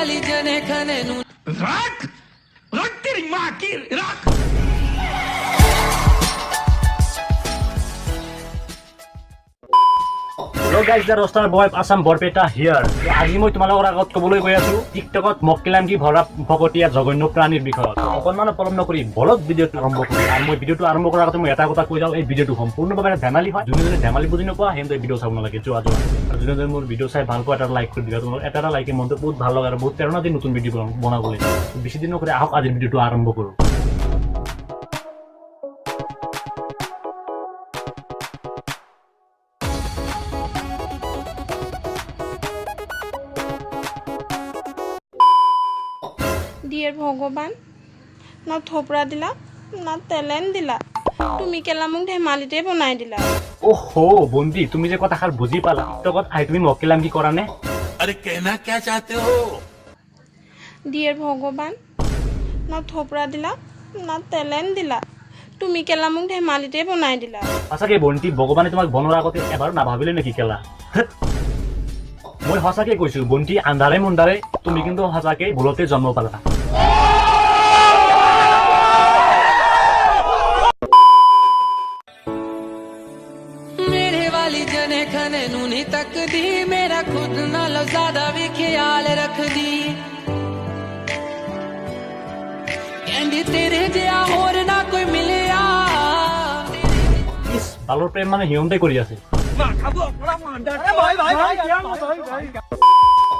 वाली जने खने नु रख रख तेरी मां की रख Hello guys, the Roaster Boy of Assam Barpeta here. আজি মই তোমালোকৰ আগত ক'বলৈ গৈ আছো টিকটকত মক্কেলাম কি ভৰা ফকটিয়া জঘন্য প্ৰাণীৰ বিষয়ত অকণমান পলম নকৰি বলক ভিডিঅ'টো আৰম্ভ কৰো আৰু মই ভিডিঅ'টো আৰম্ভ কৰাৰ আগতে মই এটা কথা কৈ যাওঁ এই ভিডিঅ'টো সম্পূৰ্ণভাৱে ধেমালি হয় যোনে ধেমালি বুজি নোপোৱা হেঁতে ভিডিঅ' চাব নালাগে যোৱা আৰু যোনে মোৰ ভিডিঅ' চাই ভাল পোৱা এটা লাইক কৰি দিবা তোমালোক এটা লাইকে মনটো বহুত ভাল লগা আৰু বহুত প্ৰেৰণা দি নতুন ভিডিঅ' বনাবলৈ বেছি দিন নকৰি আহক আজিৰ ভিডিঅ'টো আৰম্ভ কৰো ডিয়ার ভগবান না থোপড়া দিলা না তেলেন দিলা তুমি কেলা মোক ধেমালিতে বনাই দিলা ওহো বন্দি তুমি যে কথাষাৰ বুজি পালা টিকটকত আহি তুমি মক্কেলাম কি কৰা নে अरे कहना क्या चाहते हो ডিয়ার ভগবান না থোপড়া দিলা না তেলেন দিলা তুমি কেলা মোক ধেমালিতে বনাই দিলা সঁচাকে বন্তি ভগৱানে তোমাক বনোৱাৰ আগতে এবাৰ নাভাবিলে নেকি কেলা মই সঁচাকে কৈছো বন্তি আন্ধাৰে মুন্ধাৰে তুমি কিন্তু সঁচাকে ভুলতে জন্ম পালা मेरे वाली जने खने नूनी तक दी मेरा खुद नाल ज्यादा भी ख्याल रख दी कहंदी तेरे जिया होर ना कोई मिलिया ইস ভালৰ প্ৰেম মানে হিয়ন্তে কৰি আছে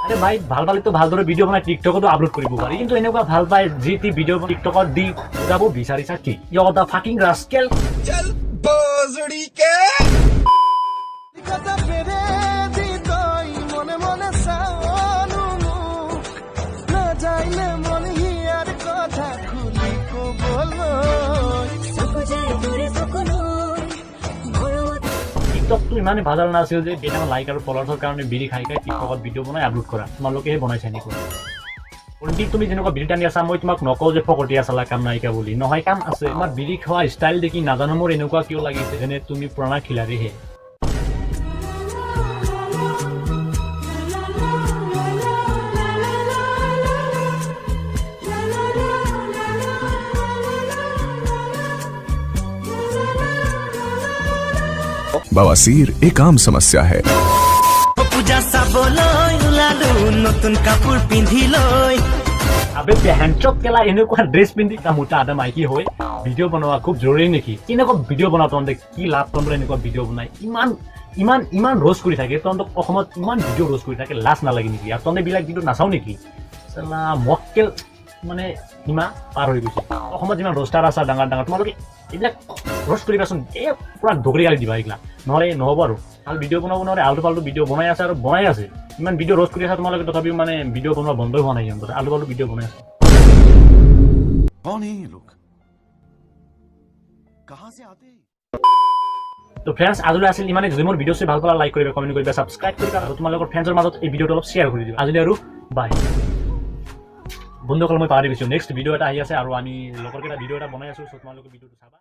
আৰে ভাই ভাল পালে তো ভালদৰে ভিডিঅ' বনাই টিকটকতো আপলোড কৰিব পাৰি কিন্তু এনেকুৱা ভাল পাই যি টি ভিডিঅ' টিকটকত দি যাব বিচাৰিছা কি ইউ দা ফাকিং ৰাস্কেল चल बोजड़ी के টিকটকটো ইমানে ভাজাল নাছিল যে কেইটামান লাইক আৰু ফলোৱাৰ্ছৰ কাৰণে বিড়ি খাই খাই টিকটকত ভিডিঅ' বনাই আপলোড কৰা তোমালোকেহে বনাইছা নেকি পণ্ডিত তুমি যেনেকুৱা বিড়ি টানি আছা মই তোমাক নকওঁ যে ফকটিয়া চালা কাম নাইকা বুলি নহয় কাম আছে তোমাৰ বিড়ি খোৱা ষ্টাইল দেখি নাজানো মোৰ এনেকুৱা কিয় লাগিছে যেনে তুমি পুৰণা খিলাৰীহে बवासीर एक आम समस्या है পূজা চাবলৈ ওলালো নতুন কাপোৰ পিন্ধি লৈ আবে পেহেনচক কেলা এনেকুৱা ড্ৰেছ পিন্ধি কামুটা আদা মাইকী হৈ ভিডিঅ' বনোৱা খুব জৰুৰী নেকি কেনেকুৱা ভিডিঅ' বনাওঁ তহঁতে কি লাভ তহঁতৰ এনেকুৱা ভিডিঅ' বনাই ইমান ইমান ইমান ৰোজ কৰি থাকে তহঁতক অসমত ইমান ভিডিঅ' ৰোজ কৰি থাকে লাজ নালাগে নেকি আৰু তহঁতে বিলাক ভিডিঅ' নাচাওঁ নেকি চালা মক্কেল মানে সীমা পাৰ হৈ গৈছে অসমত যিমান ৰোষ্টাৰ আছে ডাঙৰ ডাঙৰ তোমালোকে এইবিলাক ৰোজ কৰিবাচোন এই পুৰা দগৰি গালি দিবা এইবিলাক নহ'লে নহ'ব আৰু ভাল ভিডিঅ' বনাব নোৱাৰে আলটু ফাল্টু ভিডিঅ' বনাই আছে আৰু বনাই আছে ইমান ভিডিঅ' ৰোজ কৰি আছে তোমালোকে তথাপিও মানে ভিডিঅ' বনোৱা বন্ধই হোৱা নাই সিহঁতৰ আলটু ফাল্টু ভিডিঅ' বনাই আছে कौन है ये लोग कहां से आते हैं তো ফ্ৰেণ্ডছ আজিলৈ আছিল ইমানে যদি মোৰ ভিডিঅ' চাই ভাল পালা লাইক কৰিবা কমেণ্ট কৰিবা ছাবস্ক্ৰাইব কৰিবা আৰু তোমালোকৰ ফ্ৰেণ্ডছৰ মাজত এই ভিডিঅ'টো অলপ শ্বেয়াৰ কৰি দিবা আজিলৈ আৰু বাই বন্ধুসকল মই পাহৰি গৈছোঁ নেক্সট ভিডিঅ' এটা আহি আছে আৰু আমি লগৰকেইটা ভিডিঅ' এটা বনাই আছোঁ চ' তোমালোকে ভিডিঅ'টো চাবা